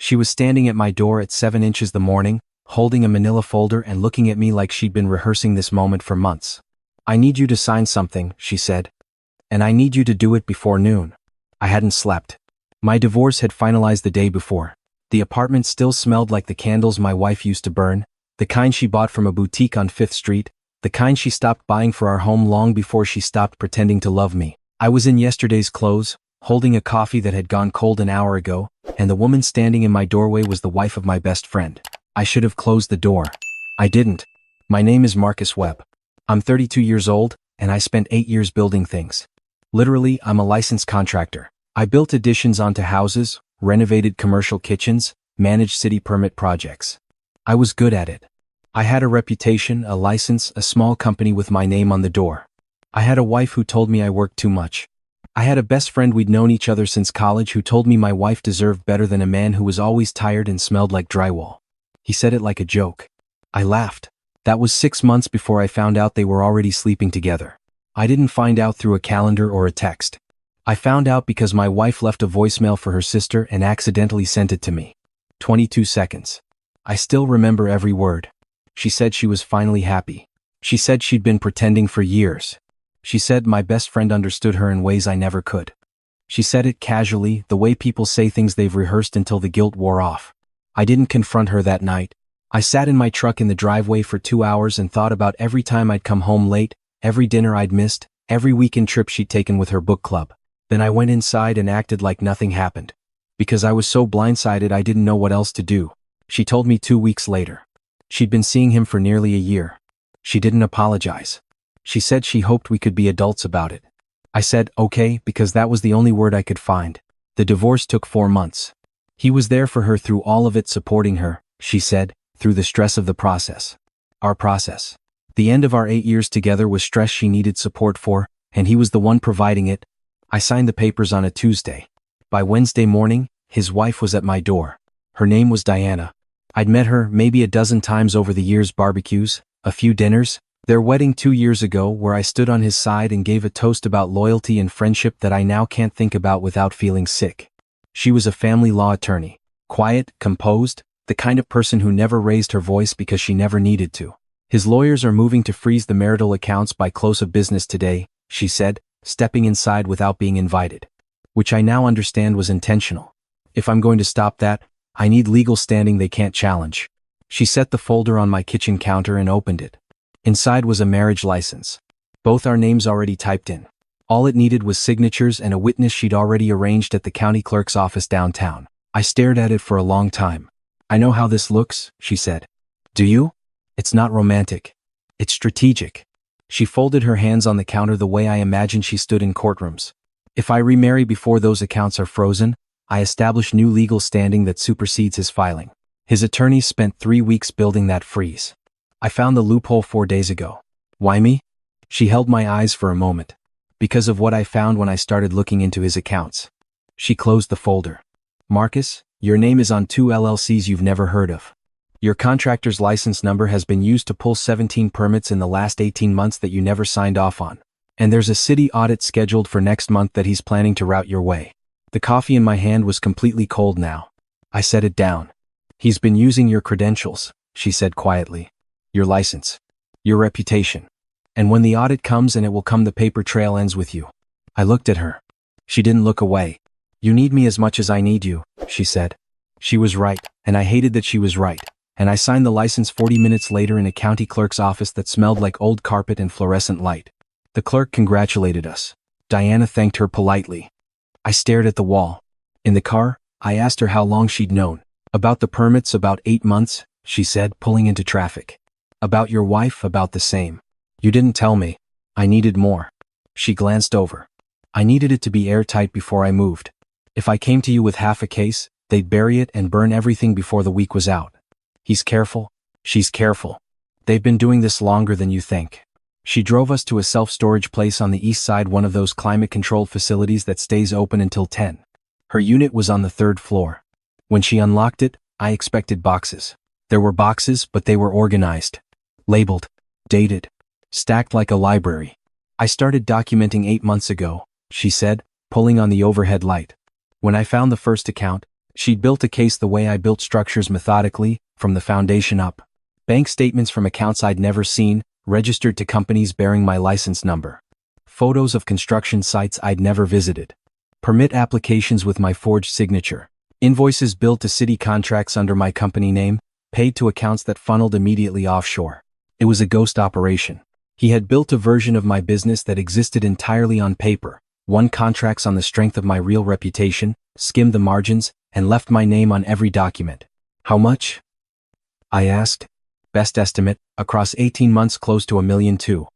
She was standing at my door at 7 inches the morning, holding a manila folder and looking at me like she'd been rehearsing this moment for months. "I need you to sign something," she said. "And I need you to do it before noon." I hadn't slept. My divorce had finalized the day before. The apartment still smelled like the candles my wife used to burn, the kind she bought from a boutique on 5th Street, the kind she stopped buying for our home long before she stopped pretending to love me. I was in yesterday's clothes, holding a coffee that had gone cold an hour ago, and the woman standing in my doorway was the wife of my best friend. I should have closed the door. I didn't. My name is Marcus Webb. I'm 32 years old, and I spent 8 years building things. Literally, I'm a licensed contractor. I built additions onto houses, renovated commercial kitchens, managed city permit projects. I was good at it. I had a reputation, a license, a small company with my name on the door. I had a wife who told me I worked too much. I had a best friend we'd known each other since college who told me my wife deserved better than a man who was always tired and smelled like drywall. He said it like a joke. I laughed. That was 6 months before I found out they were already sleeping together. I didn't find out through a calendar or a text. I found out because my wife left a voicemail for her sister and accidentally sent it to me. 22 seconds. I still remember every word. She said she was finally happy. She said she'd been pretending for years. She said my best friend understood her in ways I never could. She said it casually, the way people say things they've rehearsed until the guilt wore off. I didn't confront her that night. I sat in my truck in the driveway for 2 hours and thought about every time I'd come home late, every dinner I'd missed, every weekend trip she'd taken with her book club. Then I went inside and acted like nothing happened. Because I was so blindsided I didn't know what else to do. She told me 2 weeks later. She'd been seeing him for nearly a year. She didn't apologize. She said she hoped we could be adults about it. I said, okay, because that was the only word I could find. The divorce took 4 months. He was there for her through all of it, supporting her, she said, through the stress of the process. Our process. The end of our 8 years together was stress she needed support for, and he was the one providing it. I signed the papers on a Tuesday. By Wednesday morning, his wife was at my door. Her name was Diana. I'd met her maybe a dozen times over the years, barbecues, a few dinners, their wedding 2 years ago where I stood on his side and gave a toast about loyalty and friendship that I now can't think about without feeling sick. She was a family law attorney, quiet, composed, the kind of person who never raised her voice because she never needed to. His lawyers are moving to freeze the marital accounts by close of business today, she said, stepping inside without being invited. Which I now understand was intentional. If I'm going to stop that, I need legal standing they can't challenge. She set the folder on my kitchen counter and opened it. Inside was a marriage license. Both our names already typed in. All it needed was signatures and a witness she'd already arranged at the county clerk's office downtown. I stared at it for a long time. I know how this looks, she said. Do you? It's not romantic. It's strategic. She folded her hands on the counter the way I imagine she stood in courtrooms. If I remarry before those accounts are frozen, I establish new legal standing that supersedes his filing. His attorneys spent 3 weeks building that freeze. I found the loophole 4 days ago. Why me? She held my eyes for a moment. Because of what I found when I started looking into his accounts. She closed the folder. Marcus, your name is on 2 LLCs you've never heard of. Your contractor's license number has been used to pull 17 permits in the last 18 months that you never signed off on. And there's a city audit scheduled for next month that he's planning to route your way. The coffee in my hand was completely cold now. I set it down. He's been using your credentials, she said quietly. Your license. Your reputation. And when the audit comes, and it will come, the paper trail ends with you. I looked at her. She didn't look away. You need me as much as I need you, she said. She was right, and I hated that she was right. And I signed the license 40 minutes later in a county clerk's office that smelled like old carpet and fluorescent light. The clerk congratulated us. Diana thanked her politely. I stared at the wall. In the car, I asked her how long she'd known. About the permits, about 8 months, she said, pulling into traffic. About your wife, about the same. You didn't tell me. I needed more. She glanced over. I needed it to be airtight before I moved. If I came to you with half a case, they'd bury it and burn everything before the week was out. He's careful. She's careful. They've been doing this longer than you think. She drove us to a self-storage place on the east side, one of those climate-controlled facilities that stays open until 10. Her unit was on the 3rd floor. When she unlocked it, I expected boxes. There were boxes, but they were organized. Labeled. Dated. Stacked like a library. I started documenting 8 months ago, she said, pulling on the overhead light. When I found the first account, She'd built a case the way I built structures methodically, from the foundation up. Bank statements from accounts I'd never seen, registered to companies bearing my license number. Photos of construction sites I'd never visited. Permit applications with my forged signature. Invoices billed to city contracts under my company name, paid to accounts that funneled immediately offshore. It was a ghost operation. He had built a version of my business that existed entirely on paper, won contracts on the strength of my real reputation, skimmed the margins, and left my name on every document. How much? I asked. Best estimate, across 18 months close to $1 million too.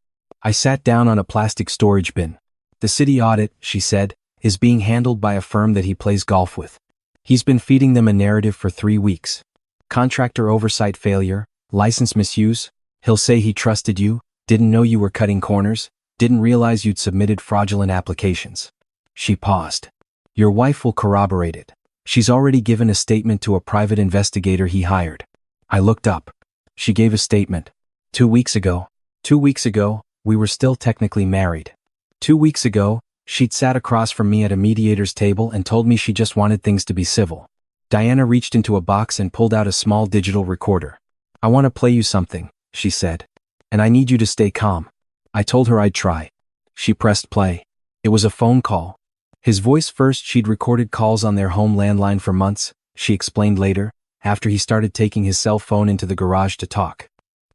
I sat down on a plastic storage bin. The city audit, she said, is being handled by a firm that he plays golf with. He's been feeding them a narrative for 3 weeks. Contractor oversight failure, license misuse. He'll say he trusted you, didn't know you were cutting corners, didn't realize you'd submitted fraudulent applications. She paused. Your wife will corroborate it. She's already given a statement to a private investigator he hired. I looked up. She gave a statement. 2 weeks ago. 2 weeks ago, we were still technically married. 2 weeks ago, she'd sat across from me at a mediator's table and told me she just wanted things to be civil. Diana reached into a box and pulled out a small digital recorder. I want to play you something, she said. And I need you to stay calm. I told her I'd try. She pressed play. It was a phone call. His voice first. She'd recorded calls on their home landline for months, she explained later, after he started taking his cell phone into the garage to talk.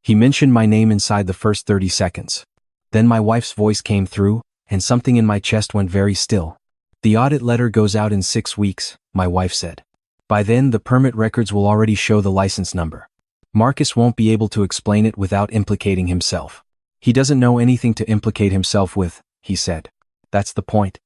He mentioned my name inside the first 30 seconds. Then my wife's voice came through, and something in my chest went very still. The audit letter goes out in 6 weeks, my wife said. By then the permit records will already show the license number. Marcus won't be able to explain it without implicating himself. He doesn't know anything to implicate himself with, he said. That's the point.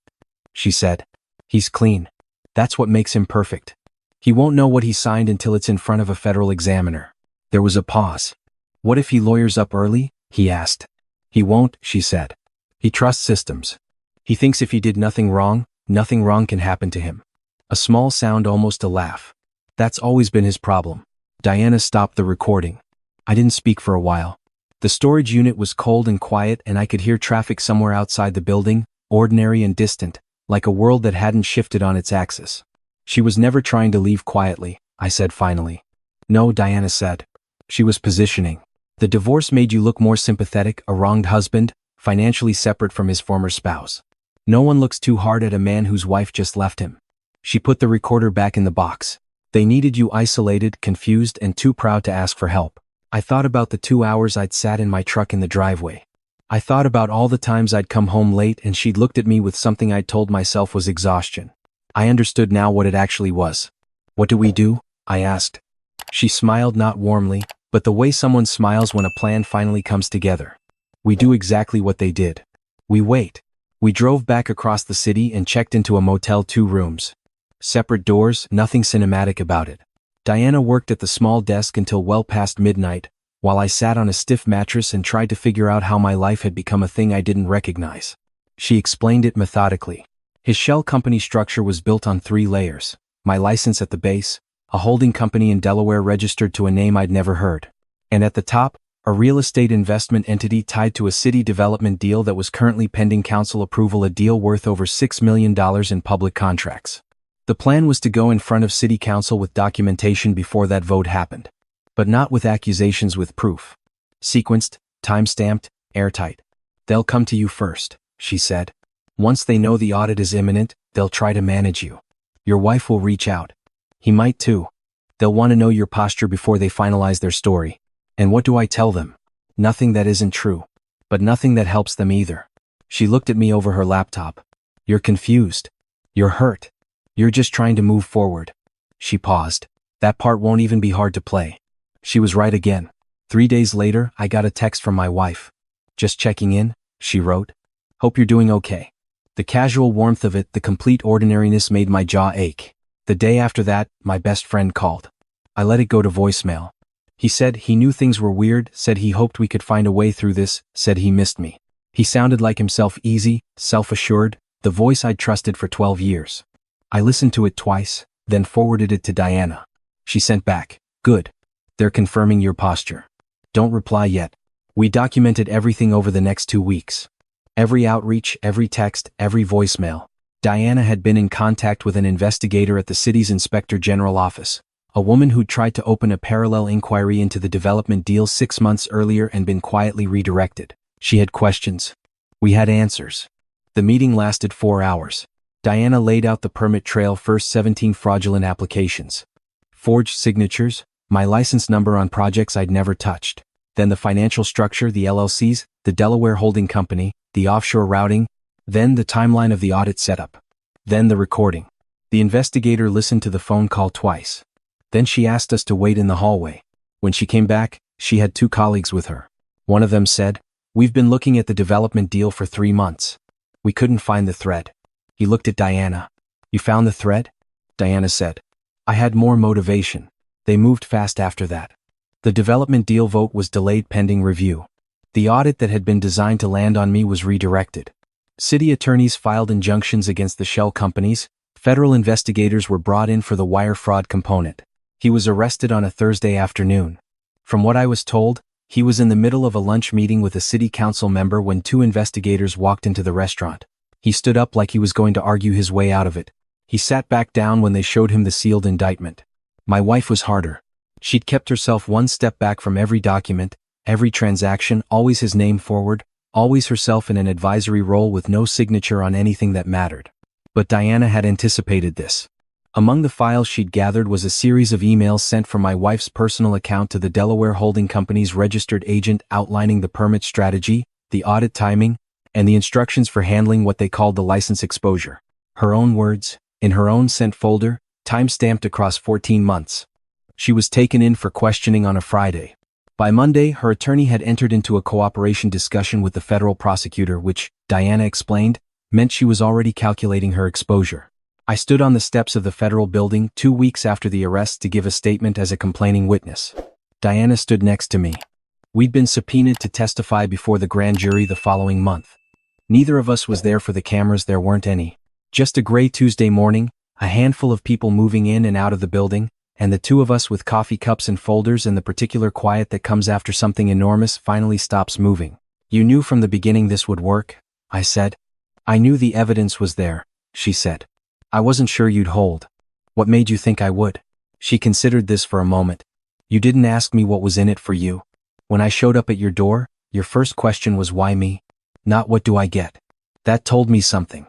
She said. He's clean. That's what makes him perfect. He won't know what he signed until it's in front of a federal examiner. There was a pause. What if he lawyers up early? He asked. He won't, she said. He trusts systems. He thinks if he did nothing wrong can happen to him. A small sound, almost a laugh. That's always been his problem. Diana stopped the recording. I didn't speak for a while. The storage unit was cold and quiet, and I could hear traffic somewhere outside the building, ordinary and distant, like a world that hadn't shifted on its axis. She was never trying to leave quietly, I said finally. No, Diana said. She was positioning. The divorce made you look more sympathetic, a wronged husband, financially separate from his former spouse. No one looks too hard at a man whose wife just left him. She put the recorder back in the box. They needed you isolated, confused, and too proud to ask for help. I thought about the 2 hours I'd sat in my truck in the driveway. I thought about all the times I'd come home late and she'd looked at me with something I'd told myself was exhaustion. I understood now what it actually was. What do we do? I asked. She smiled, not warmly, but the way someone smiles when a plan finally comes together. We do exactly what they did. We wait. We drove back across the city and checked into a motel, 2 rooms. Separate doors, nothing cinematic about it. Diana worked at the small desk until well past midnight, while I sat on a stiff mattress and tried to figure out how my life had become a thing I didn't recognize. She explained it methodically. His shell company structure was built on 3 layers. My license at the base, a holding company in Delaware registered to a name I'd never heard. And at the top, a real estate investment entity tied to a city development deal that was currently pending council approval, a deal worth over $6 million in public contracts. The plan was to go in front of city council with documentation before that vote happened. But not with accusations, with proof. Sequenced, time-stamped, airtight. They'll come to you first, she said. Once they know the audit is imminent, they'll try to manage you. Your wife will reach out. He might too. They'll want to know your posture before they finalize their story. And what do I tell them? Nothing that isn't true. But nothing that helps them either. She looked at me over her laptop. You're confused. You're hurt. You're just trying to move forward. She paused. That part won't even be hard to play. She was right again. 3 days later, I got a text from my wife. Just checking in, she wrote. Hope you're doing okay. The casual warmth of it, the complete ordinariness made my jaw ache. The day after that, my best friend called. I let it go to voicemail. He said he knew things were weird, said he hoped we could find a way through this, said he missed me. He sounded like himself, easy, self-assured, the voice I'd trusted for 12 years. I listened to it twice, then forwarded it to Diana. She sent back, good. They're confirming your posture. Don't reply yet. We documented everything over the next 2 weeks. Every outreach, every text, every voicemail. Diana had been in contact with an investigator at the city's Inspector General office, a woman who'd tried to open a parallel inquiry into the development deal 6 months earlier and been quietly redirected. She had questions. We had answers. The meeting lasted 4 hours. Diana laid out the permit trail: first 17 fraudulent applications, forged signatures, my license number on projects I'd never touched, then the financial structure, the LLCs, the Delaware holding company, the offshore routing, then the timeline of the audit setup, then the recording. The investigator listened to the phone call twice. Then she asked us to wait in the hallway. When she came back, she had 2 colleagues with her. One of them said, "We've been looking at the development deal for 3 months. We couldn't find the thread." He looked at Diana. "You found the thread?" Diana said, "I had more motivation. They moved fast after that." The development deal vote was delayed pending review. The audit that had been designed to land on me was redirected. City attorneys filed injunctions against the shell companies. Federal investigators were brought in for the wire fraud component. He was arrested on a Thursday afternoon. From what I was told, he was in the middle of a lunch meeting with a city council member when 2 investigators walked into the restaurant. He stood up like he was going to argue his way out of it. He sat back down when they showed him the sealed indictment. My wife was harder. She'd kept herself 1 step back from every document, every transaction, always his name forward, always herself in an advisory role with no signature on anything that mattered. But Diana had anticipated this. Among the files she'd gathered was a series of emails sent from my wife's personal account to the Delaware holding company's registered agent outlining the permit strategy, the audit timing, and the instructions for handling what they called the license exposure. Her own words, in her own sent folder, time-stamped across 14 months. She was taken in for questioning on a Friday. By Monday, her attorney had entered into a cooperation discussion with the federal prosecutor, which, Diana explained, meant she was already calculating her exposure. I stood on the steps of the federal building 2 weeks after the arrest to give a statement as a complaining witness. Diana stood next to me. We'd been subpoenaed to testify before the grand jury the following month. Neither of us was there for the cameras. There weren't any. Just a gray Tuesday morning, a handful of people moving in and out of the building, and the 2 of us with coffee cups and folders and the particular quiet that comes after something enormous finally stops moving. "You knew from the beginning this would work," I said. "I knew the evidence was there," she said. "I wasn't sure you'd hold." "What made you think I would?" She considered this for a moment. "You didn't ask me what was in it for you. When I showed up at your door, your first question was why me? Not what do I get." That told me something.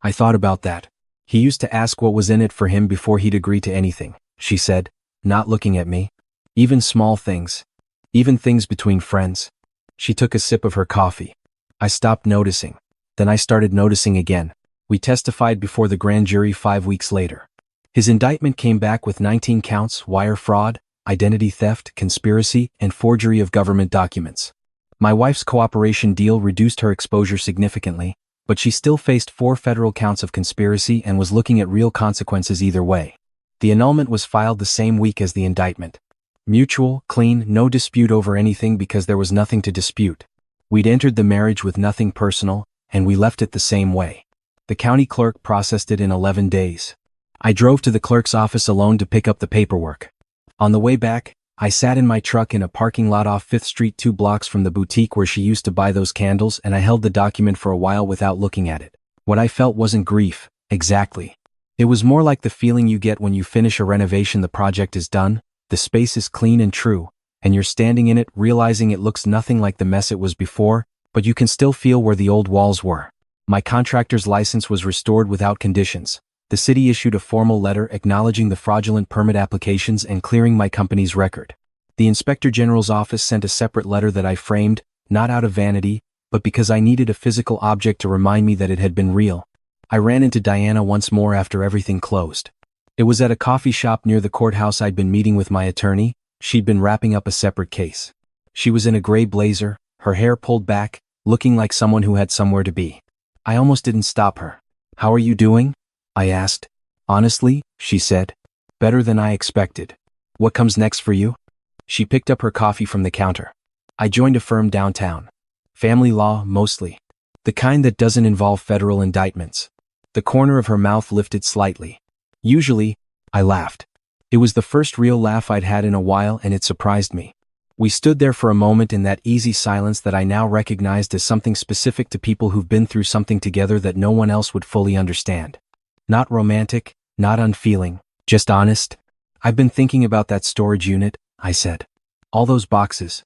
I thought about that. "He used to ask what was in it for him before he'd agree to anything," she said, not looking at me. "Even small things. Even things between friends." She took a sip of her coffee. I stopped noticing. Then I started noticing again. We testified before the grand jury 5 weeks later. His indictment came back with 19 counts: wire fraud, identity theft, conspiracy, and forgery of government documents. My wife's cooperation deal reduced her exposure significantly, but she still faced 4 federal counts of conspiracy and was looking at real consequences either way. The annulment was filed the same week as the indictment. Mutual, clean, no dispute over anything because there was nothing to dispute. We'd entered the marriage with nothing personal, and we left it the same way. The county clerk processed it in 11 days. I drove to the clerk's office alone to pick up the paperwork. On the way back, I sat in my truck in a parking lot off 5th Street 2 blocks from the boutique where she used to buy those candles, and I held the document for a while without looking at it. What I felt wasn't grief, exactly. It was more like the feeling you get when you finish a renovation. The project is done, the space is clean and true, and you're standing in it realizing it looks nothing like the mess it was before, but you can still feel where the old walls were. My contractor's license was restored without conditions. The city issued a formal letter acknowledging the fraudulent permit applications and clearing my company's record. The Inspector General's office sent a separate letter that I framed, not out of vanity, but because I needed a physical object to remind me that it had been real. I ran into Diana once more after everything closed. It was at a coffee shop near the courthouse. I'd been meeting with my attorney. She'd been wrapping up a separate case. She was in a gray blazer, her hair pulled back, looking like someone who had somewhere to be. I almost didn't stop her. "How are you doing?" I asked. "Honestly," she said, "better than I expected." "What comes next for you?" She picked up her coffee from the counter. "I joined a firm downtown. Family law, mostly. The kind that doesn't involve federal indictments." The corner of her mouth lifted slightly. "Usually," I laughed. It was the first real laugh I'd had in a while, and it surprised me. We stood there for a moment in that easy silence that I now recognized as something specific to people who've been through something together that no one else would fully understand. Not romantic, not unfeeling, just honest. I've been thinking about that storage unit, I said. All those boxes.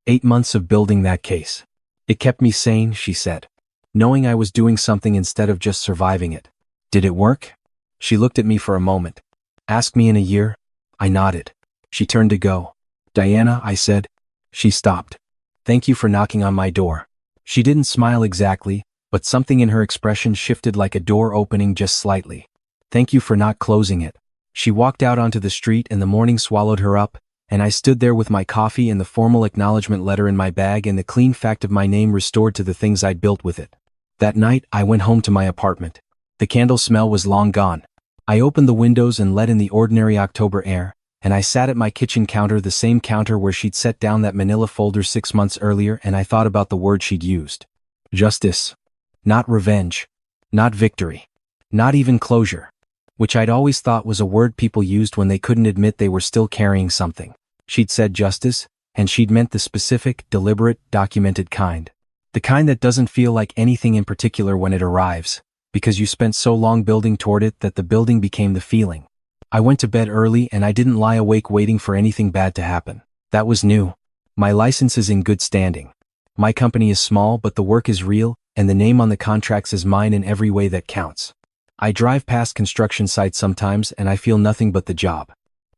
8 months of building that case. It kept me sane, she said. Knowing I was doing something instead of just surviving it. Did it work? She looked at me for a moment. Ask me in a year? I nodded. She turned to go. Diana, I said. She stopped. Thank you for knocking on my door. She didn't smile exactly, but something in her expression shifted like a door opening just slightly. Thank you for not closing it. She walked out onto the street and the morning swallowed her up, and I stood there with my coffee and the formal acknowledgement letter in my bag and the clean fact of my name restored to the things I'd built with it. That night, I went home to my apartment. The candle smell was long gone. I opened the windows and let in the ordinary October air, and I sat at my kitchen counter, the same counter where she'd set down that manila folder 6 months earlier, and I thought about the word she'd used. Justice. Not revenge. Not victory. Not even closure. Which I'd always thought was a word people used when they couldn't admit they were still carrying something. She'd said justice, and she'd meant the specific, deliberate, documented kind. The kind that doesn't feel like anything in particular when it arrives, because you spent so long building toward it that the building became the feeling. I went to bed early and I didn't lie awake waiting for anything bad to happen. That was new. My license is in good standing. My company is small, but the work is real, and the name on the contracts is mine in every way that counts. I drive past construction sites sometimes and I feel nothing but the job.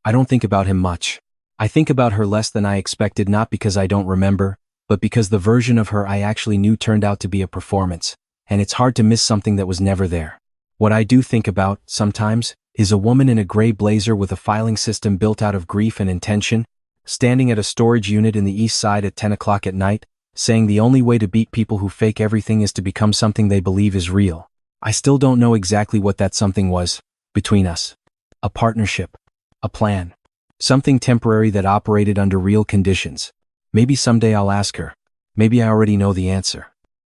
I don't think about him much. I think about her less than I expected, not because I don't remember, but because the version of her I actually knew turned out to be a performance, and it's hard to miss something that was never there. What I do think about, sometimes, is a woman in a gray blazer with a filing system built out of grief and intention, standing at a storage unit in the east side at 10 o'clock at night, saying the only way to beat people who fake everything is to become something they believe is real. I still don't know exactly what that something was, between us. A partnership. A plan. Something temporary that operated under real conditions. Maybe someday I'll ask her. Maybe I already know the answer.